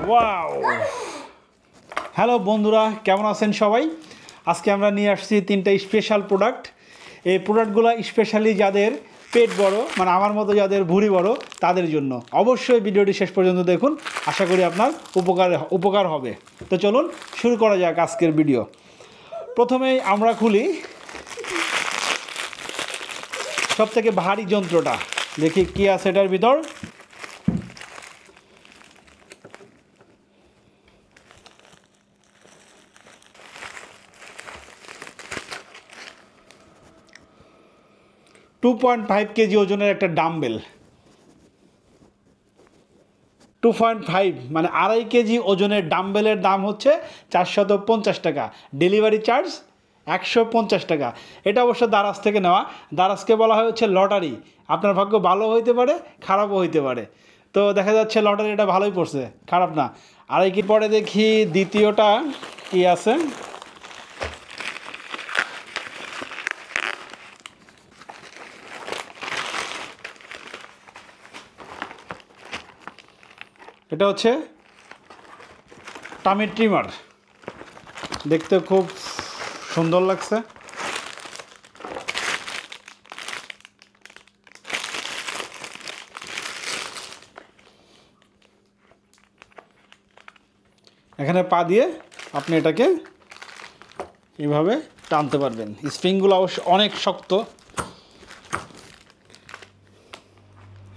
Wow, hello বন্ধুরা, কেমন আছেন সবাই? আজকে আমরা নিয়ে আসছি তিনটা স্পেশাল প্রোডাক্ট। এই প্রোডাক্টগুলো স্পেশালি যাদের পেট বড়, মানে আমার মতো যাদের ভুঁড়ি বড়, তাদের জন্য। অবশ্যই ভিডিওটি শেষ পর্যন্ত দেখুন, আশা করি আপনার উপকার হবে। তো চলুন শুরু করা যাক আজকের ভিডিও। প্রথমেই আমরা খুলি সবথেকে ভারী যন্ত্রটা, দেখি কী আছে এটার ভিতর। টু 2.5 কেজি ওজনের একটা ডাম্বেল। 2.5 মানে 2.5 কেজি ওজনের ডাম্বেলের দাম হচ্ছে 450 টাকা, ডেলিভারি চার্জ 150 টাকা। এটা অবশ্য দারাজ থেকে নেওয়া। দারাজকে বলা হয় হচ্ছে লটারি। আপনার ভাগ্য ভালো হইতে পারে, খারাপও হইতে পারে। তো দেখা যাচ্ছে লটারি এটা ভালোই পড়ছে, খারাপ না। 2.5 কেজি পরে দেখি দ্বিতীয়টা কি আছে। এটা হচ্ছে টামি ট্রিমার, দেখতে খুব সুন্দর লাগছে। এখানে পা দিয়ে আপনি এটাকে এইভাবে টানতে পারবেন। স্প্রিংগুলো অবশ্য অনেক শক্ত।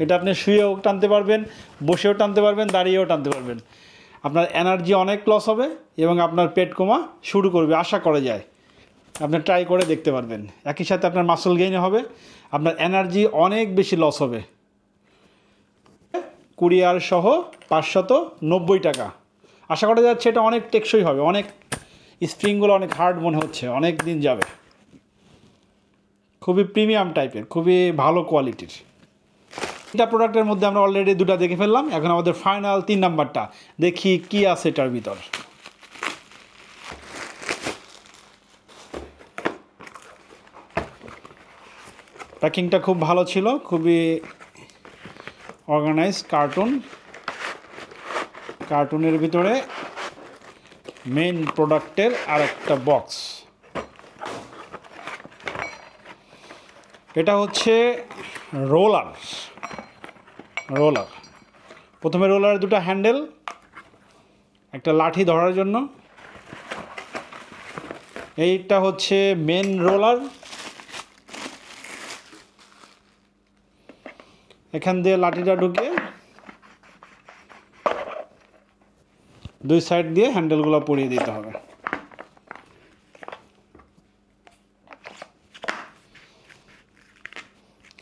এটা আপনি শুয়েও টানতে পারবেন, বসেও টানতে পারবেন, দাঁড়িয়েও টানতে পারবেন। আপনার এনার্জি অনেক লস হবে এবং আপনার পেট কমা শুরু করবে, আশা করা যায়। আপনি ট্রাই করে দেখতে পারবেন। একই সাথে আপনার মাসল গেইন হবে, আপনার এনার্জি অনেক বেশি লস হবে। কুরিয়ার সহ 590 টাকা। আশা করা যাচ্ছে এটা অনেক টেকসই হবে। অনেক স্প্রিংগুলো অনেক হার্ড মনে হচ্ছে, অনেক দিন যাবে। খুবই প্রিমিয়াম টাইপের, খুবই ভালো কোয়ালিটির। এটা প্রোডাক্টের মধ্যে আমরা অলরেডি দুটো দেখে ফেললাম। এখন আমাদের ফাইনাল 3 নাম্বারটা দেখি কি আছে এটার ভিতর। প্যাকিংটা খুব ভালো ছিল, খুবই অর্গানাইজ। কার্টুনের ভিতরে মেইন প্রোডাক্টের আর একটা বক্স। এটা হচ্ছে রোলার। প্রথমে রোলারের দুটো হ্যান্ডেল, একটা লাঠি ধরার জন্য। এইটা হচ্ছে মেন রোলার। এখান দিয়ে লাঠিটা ঢুকিয়ে দুই সাইড দিয়ে হ্যান্ডেলগুলো পরিয়ে দিতে হবে।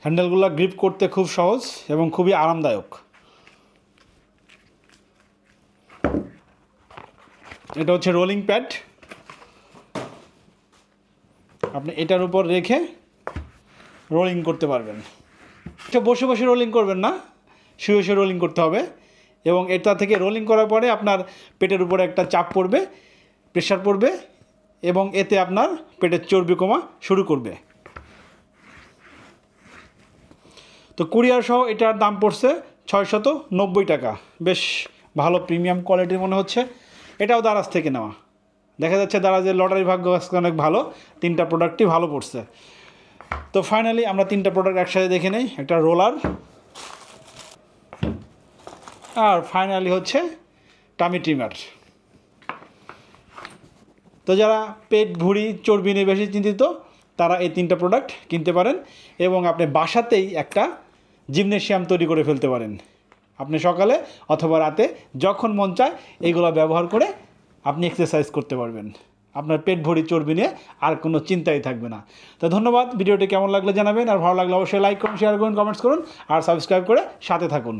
হ্যান্ডেলগুলো গ্রিপ করতে খুব সহজ এবং খুবই আরামদায়ক। এটা হচ্ছে রোলিং প্যাড। আপনি এটার উপর রেখে রোলিং করতে পারবেন। এটা বসে বসে রোলিং করবেন না, শুয়ে রোলিং করতে হবে। এবং এটা থেকে রোলিং করার পরে আপনার পেটের উপরে একটা চাপ পড়বে, প্রেশার পড়বে, এবং এতে আপনার পেটের চর্বি কমা শুরু করবে। তো কুরিয়ার সহ এটার দাম পড়ছে 690 টাকা। বেশ ভালো প্রিমিয়াম কোয়ালিটির মনে হচ্ছে। এটাও দারাজ থেকে নেওয়া। দেখা যাচ্ছে দারাজের লটারি ভাগ্য আজকে অনেক ভালো, 3টা প্রোডাক্টই ভালো পড়ছে। তো ফাইনালি আমরা 3টা প্রোডাক্ট একসাথে দেখে নেই। একটা রোলার, আর ফাইনালি হচ্ছে টামি ট্রিমার। তো যারা পেট ভুঁড়ি চর্বি নিয়ে বেশি চিন্তিত, তারা এই 3টা প্রোডাক্ট কিনতে পারেন এবং আপনি বাসাতেই একটা জিমনেশিয়াম তৈরি করে ফেলতে পারেন। আপনি সকালে অথবা রাতে যখন মন চায় এইগুলো ব্যবহার করে আপনি এক্সারসাইজ করতে পারবেন। আপনার পেট ভরি চর্বি নিয়ে আর কোনো চিন্তাই থাকবে না। তো ধন্যবাদ। ভিডিওটি কেমন লাগলো জানাবেন, আর ভালো লাগলে অবশ্যই লাইক করুন, শেয়ার করুন, কমেন্টস করুন, আর সাবস্ক্রাইব করে সাথে থাকুন।